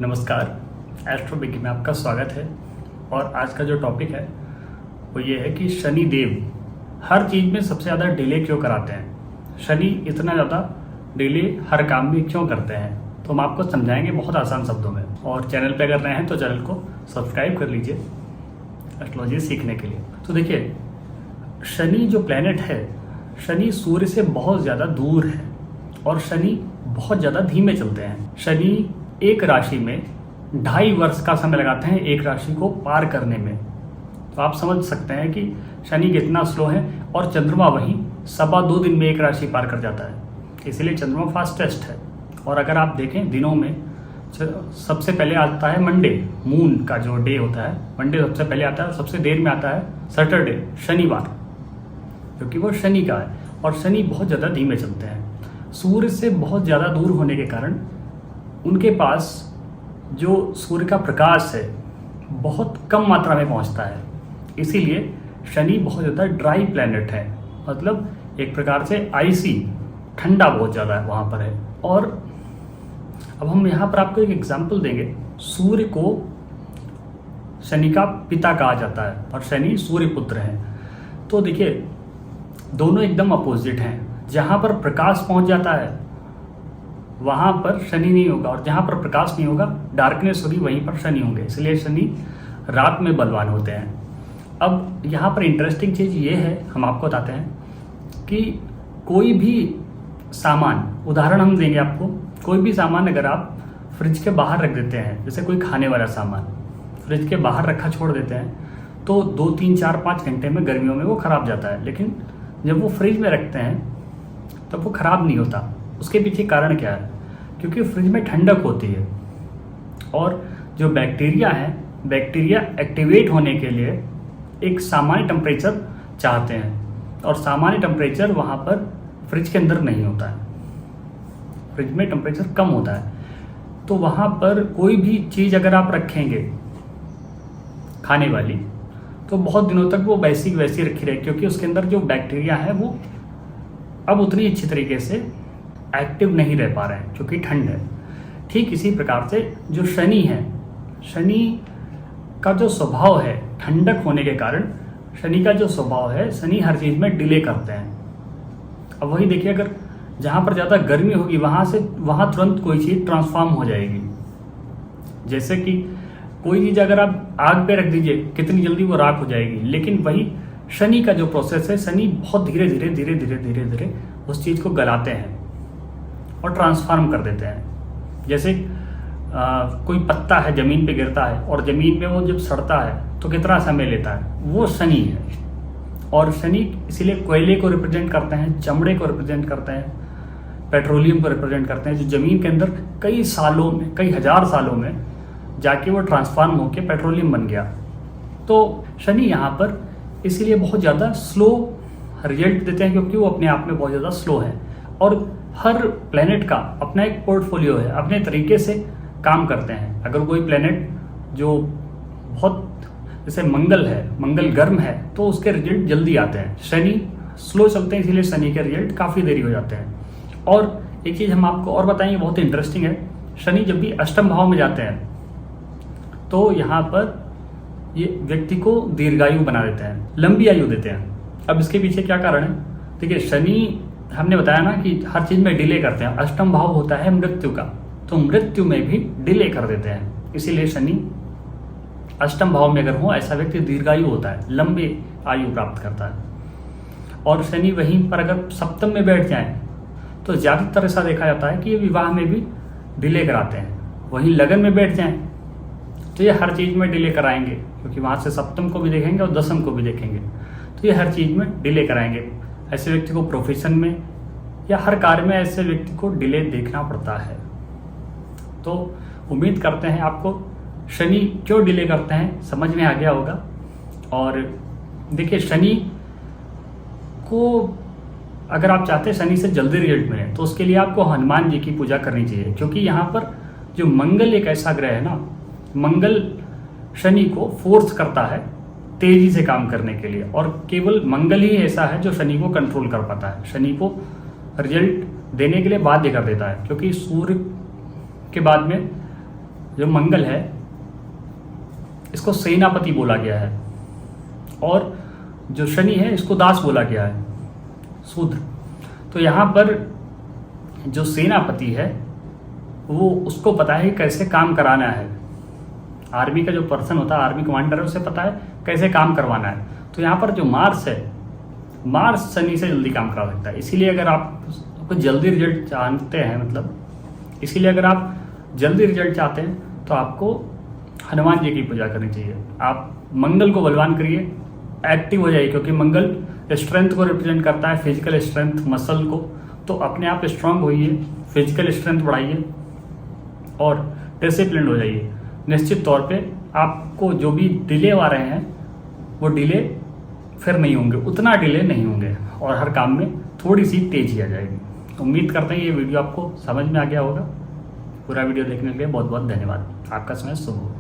नमस्कार, एस्ट्रोबिगी में आपका स्वागत है। और आज का जो टॉपिक है वो ये है कि शनि देव हर चीज़ में सबसे ज़्यादा डिले क्यों कराते हैं। शनि इतना ज़्यादा डिले हर काम में क्यों करते हैं, तो हम आपको समझाएंगे बहुत आसान शब्दों में। और चैनल पे अगर नए हैं तो चैनल को सब्सक्राइब कर लीजिए एस्ट्रोलॉजी सीखने के लिए। तो देखिए, शनि जो प्लैनेट है, शनि सूर्य से बहुत ज़्यादा दूर है और शनि बहुत ज़्यादा धीमे चलते हैं। शनि एक राशि में 2.5 वर्ष का समय लगाते हैं एक राशि को पार करने में। तो आप समझ सकते हैं कि शनि कितना स्लो है। और चंद्रमा वहीं 2.25 दिन में एक राशि पार कर जाता है, इसलिए चंद्रमा फास्टेस्ट है। और अगर आप देखें दिनों में, सबसे पहले आता है मंडे, मून का जो डे होता है, मंडे सबसे पहले आता है। सबसे देर में आता है सैटरडे, शनिवार, क्योंकि वो शनि का है। और शनि बहुत ज़्यादा धीमे चलते हैं। सूर्य से बहुत ज़्यादा दूर होने के कारण उनके पास जो सूर्य का प्रकाश है बहुत कम मात्रा में पहुंचता है। इसीलिए शनि बहुत ज़्यादा ड्राई प्लैनेट है, मतलब एक प्रकार से आइसी, ठंडा बहुत ज़्यादा है वहाँ पर है। और अब हम यहाँ पर आपको एक एग्जाम्पल देंगे। सूर्य को शनि का पिता कहा जाता है और शनि सूर्य पुत्र है। तो देखिए, दोनों एकदम अपोजिट हैं। जहाँ पर प्रकाश पहुँच जाता है वहाँ पर शनि नहीं होगा, और जहाँ पर प्रकाश नहीं होगा, डार्कनेस होगी, वहीं पर शनि होंगे। इसलिए शनि रात में बलवान होते हैं। अब यहाँ पर इंटरेस्टिंग चीज़ ये है, हम आपको बताते हैं कि कोई भी सामान, उदाहरण हम देंगे आपको, कोई भी सामान अगर आप फ्रिज के बाहर रख देते हैं, जैसे कोई खाने वाला सामान फ्रिज के बाहर रखा छोड़ देते हैं, तो 2, 3, 4, 5 घंटे में गर्मियों में वो ख़राब जाता है। लेकिन जब वो फ्रिज में रखते हैं तब वो ख़राब नहीं होता। उसके पीछे कारण क्या है? क्योंकि फ्रिज में ठंडक होती है और जो बैक्टीरिया है, बैक्टीरिया एक्टिवेट होने के लिए एक सामान्य टेम्परेचर चाहते हैं, और सामान्य टेम्परेचर वहाँ पर फ्रिज के अंदर नहीं होता है। फ्रिज में टेम्परेचर कम होता है। तो वहाँ पर कोई भी चीज़ अगर आप रखेंगे खाने वाली, तो बहुत दिनों तक वो वैसी वैसी रखी रहे, क्योंकि उसके अंदर जो बैक्टीरिया है वो अब उतनी अच्छी तरीके से एक्टिव नहीं रह पा रहे हैं, क्योंकि ठंड है। ठीक इसी प्रकार से जो शनि है, शनि का जो स्वभाव है, ठंडक होने के कारण शनि का जो स्वभाव है, शनि हर चीज़ में डिले करते हैं। अब वही देखिए, अगर जहाँ पर ज़्यादा गर्मी होगी वहाँ तुरंत कोई चीज़ ट्रांसफॉर्म हो जाएगी। जैसे कि कोई चीज़ अगर आप आग पे रख दीजिए, कितनी जल्दी वो राख हो जाएगी। लेकिन वही शनि का जो प्रोसेस है, शनि बहुत धीरे धीरे धीरे धीरे धीरे धीरे उस चीज़ को गलाते हैं और ट्रांसफॉर्म कर देते हैं। जैसे कोई पत्ता है ज़मीन पे गिरता है, और ज़मीन में वो जब सड़ता है तो कितना समय लेता है, वो शनि है। और शनि इसीलिए कोयले को रिप्रेजेंट करते हैं, चमड़े को रिप्रेजेंट करते हैं, पेट्रोलियम को रिप्रेजेंट करते हैं, जो ज़मीन के अंदर कई सालों में, कई हज़ार सालों में जाके वो ट्रांसफॉर्म होकर पेट्रोलियम बन गया। तो शनि यहाँ पर इसीलिए बहुत ज़्यादा स्लो रिजल्ट देते हैं, क्योंकि वो अपने आप में बहुत ज़्यादा स्लो है। और हर प्लेनेट का अपना एक पोर्टफोलियो है, अपने तरीके से काम करते हैं। अगर कोई प्लेनेट जो बहुत, जैसे मंगल है, मंगल गर्म है, तो उसके रिजल्ट जल्दी आते हैं। शनि स्लो चलते हैं, इसीलिए शनि के रिजल्ट काफ़ी देरी हो जाते हैं। और एक चीज़ हम आपको और बताएंगे, बहुत इंटरेस्टिंग है। शनि जब भी अष्टम भाव में जाते हैं तो यहाँ पर ये व्यक्ति को दीर्घायु बना देते हैं, लंबी आयु देते हैं। अब इसके पीछे क्या कारण है? देखिए, शनि हमने बताया ना कि हर चीज़ में डिले करते हैं। अष्टम भाव होता है मृत्यु का, तो मृत्यु में भी डिले कर देते हैं। इसीलिए शनि अष्टम भाव में अगर हो, ऐसा व्यक्ति दीर्घायु होता है, लंबी आयु प्राप्त करता है। और शनि वहीं पर अगर सप्तम में बैठ जाए तो ज़्यादातर ऐसा देखा जाता है कि ये विवाह में भी डिले कराते हैं। वहीं लगन में बैठ जाएं तो ये हर चीज़ में डिले कराएंगे, क्योंकि वहाँ से सप्तम को भी देखेंगे और दसम को भी देखेंगे, तो ये हर चीज़ में डिले कराएंगे। ऐसे व्यक्ति को प्रोफेशन में या हर कार्य में ऐसे व्यक्ति को डिले देखना पड़ता है। तो उम्मीद करते हैं आपको शनि क्यों डिले करते हैं समझ में आ गया होगा। और देखिए, शनि को अगर आप चाहते हैं शनि से जल्दी रिजल्ट मिले, तो उसके लिए आपको हनुमान जी की पूजा करनी चाहिए। क्योंकि यहाँ पर जो मंगल एक ऐसा ग्रह है ना, मंगल शनि को फोर्स करता है तेजी से काम करने के लिए, और केवल मंगल ही ऐसा है जो शनि को कंट्रोल कर पाता है, शनि को रिजल्ट देने के लिए बाध्य कर देता है। क्योंकि सूर्य के बाद में जो मंगल है इसको सेनापति बोला गया है, और जो शनि है इसको दास बोला गया है, शूद्र। तो यहाँ पर जो सेनापति है वो उसको पता है कैसे काम कराना है। आर्मी का जो पर्सन होता है, आर्मी कमांडर है, उसे पता है कैसे काम करवाना है। तो यहाँ पर जो मार्स है, मार्स शनि से जल्दी काम करा सकता है। इसीलिए अगर आप कुछ जल्दी रिजल्ट चाहते हैं, इसीलिए अगर आप जल्दी रिजल्ट चाहते हैं तो आपको हनुमान जी की पूजा करनी चाहिए। आप मंगल को बलवान करिए, एक्टिव हो जाइए, क्योंकि मंगल स्ट्रेंथ को रिप्रेजेंट करता है, फिजिकल स्ट्रेंथ, मसल को। तो अपने आप स्ट्रांग होइए, फिजिकल स्ट्रेंथ बढ़ाइए और डिसिप्लिन हो जाइए। निश्चित तौर पे आपको जो भी डिले आ रहे हैं वो डिले फिर नहीं होंगे, उतना डिले नहीं होंगे, और हर काम में थोड़ी सी तेजी आ जाएगी। उम्मीद करते हैं ये वीडियो आपको समझ में आ गया होगा। पूरा वीडियो देखने के लिए बहुत बहुत धन्यवाद। आपका समय शुभ हो।